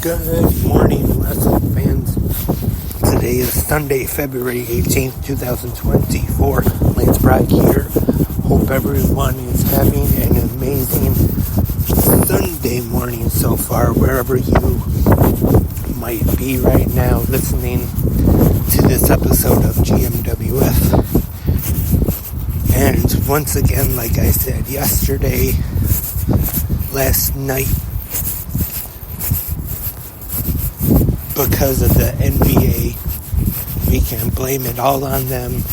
Good morning, wrestling fans. Today is Sunday, February 18th, 2024. Lance Brock here. Hope everyone is having an amazing Sunday morning so far, wherever you might be right now listening to this episode of GMWF. And once again, like I said yesterday, last night, because of the NBA, we can blame it all on them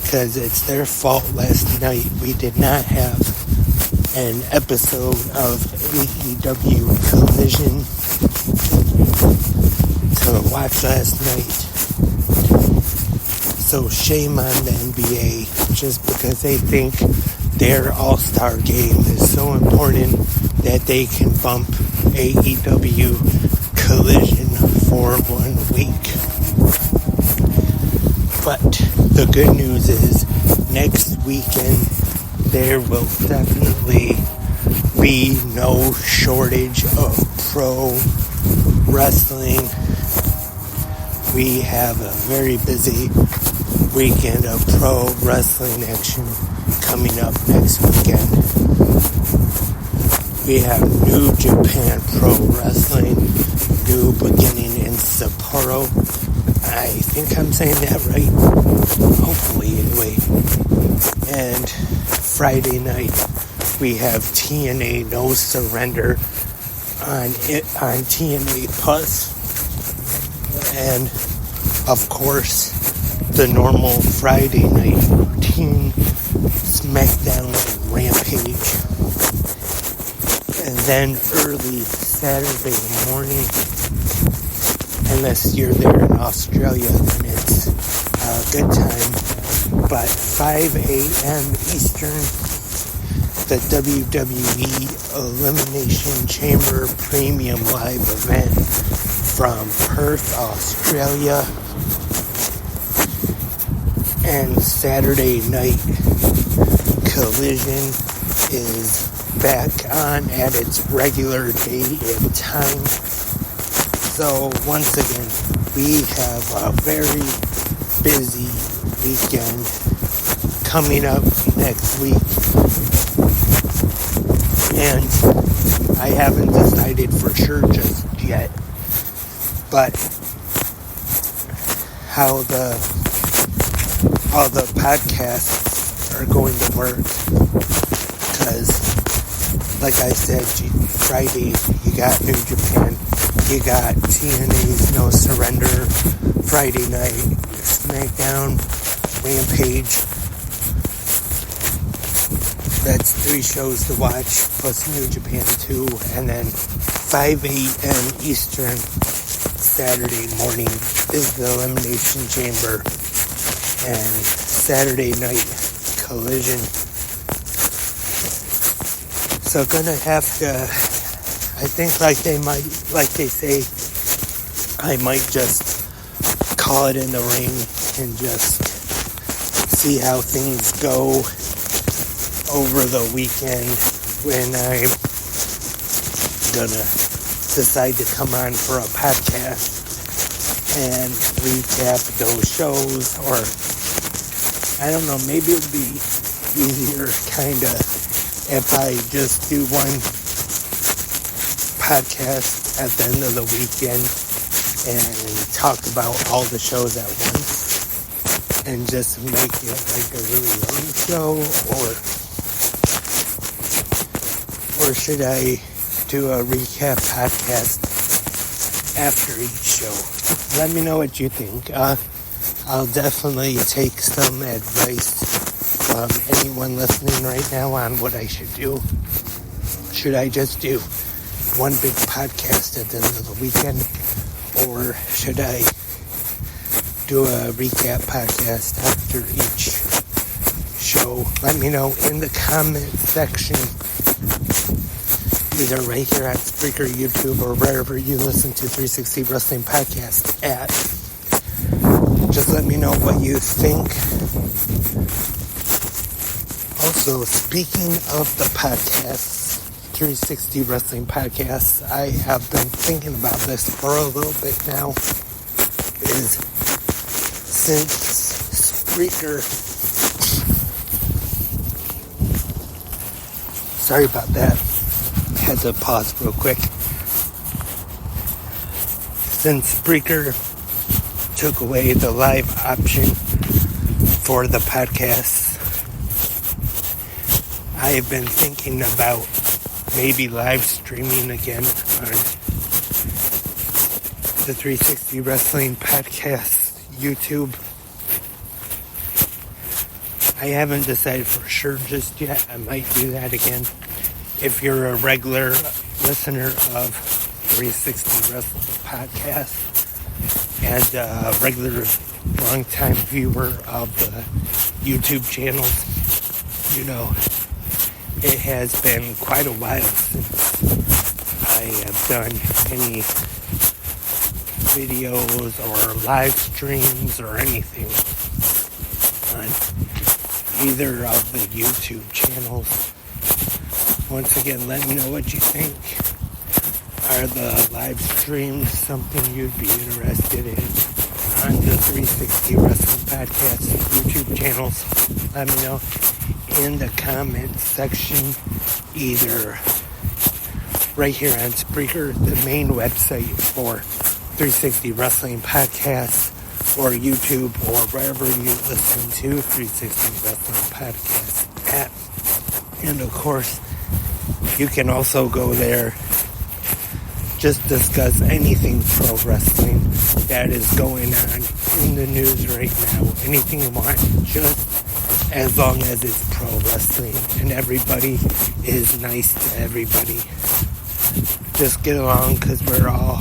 because it's their fault. Last night we did not have an episode of AEW Collision to watch last night, so shame on the NBA just because they think their all-star game is so important that they can bump AEW Collision for 1 week. But the good news is next weekend there will definitely be no shortage of pro wrestling. We have a very busy weekend of pro wrestling action coming up next weekend. We have New Japan Pro Wrestling, new beginning in Sapporo. I think I'm saying that right. Hopefully, anyway. And Friday night, we have TNA No Surrender on TNA Plus. And, of course, the normal Friday night routine, SmackDown and Rampage. And then early Saturday morning, unless you're there in Australia, then it's a good time. But 5 a.m. Eastern, the WWE Elimination Chamber Premium Live event from Perth, Australia. And Saturday night, Collision is back on at its regular date and time. So once again, we have a very busy weekend coming up next week. And I haven't decided for sure just yet, but how all the podcasts are going to work, because like I said, Friday you got New Japan, you got TNA's No Surrender, Friday night SmackDown, Rampage. That's 3 shows to watch, plus New Japan 2, and then 5 a.m. Eastern Saturday morning is the Elimination Chamber, and Saturday night Collision. So gonna have to, I think like they say, I might just call it in the ring and just see how things go over the weekend when I'm gonna decide to come on for a podcast and recap those shows, or I don't know, maybe it'll be easier kinda if I just do one podcast at the end of the weekend and talk about all the shows at once and just make it like a really long show, or should I do a recap podcast after each show? Let me know what you think. I'll definitely take some advice from anyone listening right now on what I should do. Should I just do one big podcast at the end of the weekend, or should I do a recap podcast after each show? Let me know in the comment section, either right here at Spreaker, YouTube, or wherever you listen to 360 Wrestling Podcast at. Just let me know what you think. Also, speaking of the podcasts, 360 Wrestling Podcast. I have been thinking about this for a little bit now. Is since Spreaker, sorry about that, had to pause real quick. Since Spreaker took away the live option for the podcast, I have been thinking about maybe live streaming again on the 360 Wrestling Podcast YouTube. I haven't decided for sure just yet. I might do that again. If you're a regular listener of 360 Wrestling Podcast and a regular long-time viewer of the YouTube channels, you know, it has been quite a while since I have done any videos or live streams or anything on either of the YouTube channels. Once again, let me know what you think. Are the live streams something you'd be interested in on the 360 Wrestling Podcast YouTube channels? Let me know in the comments section, either right here on Spreaker, the main website for 360 Wrestling Podcast, or YouTube, or wherever you listen to 360 Wrestling Podcast at. And of course, you can also go there, just discuss anything pro wrestling that is going on in the news right now. Anything you want, just as long as it's pro wrestling and everybody is nice to everybody. Just get along, because we're all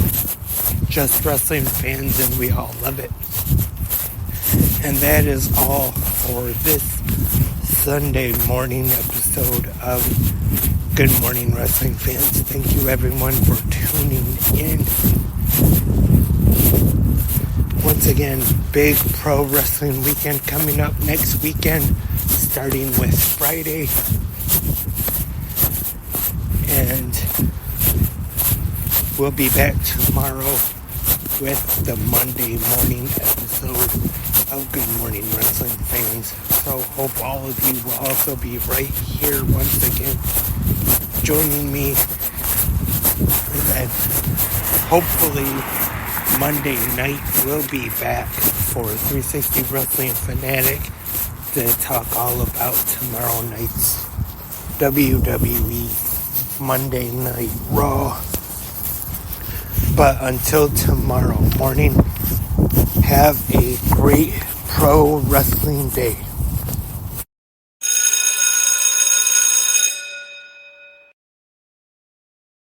just wrestling fans and we all love it. And that is all for this Sunday morning episode of Good Morning Wrestling Fans. Thank you everyone for tuning in. Once again, big pro wrestling weekend coming up next weekend, starting with Friday. And we'll be back tomorrow with the Monday morning episode of Good Morning Wrestling Fans. So hope all of you will also be right here once again, joining me. And hopefully Monday night we'll be back for 360 Wrestling Fanatic to talk all about tomorrow night's WWE Monday Night Raw. But until tomorrow morning, have a great pro wrestling day.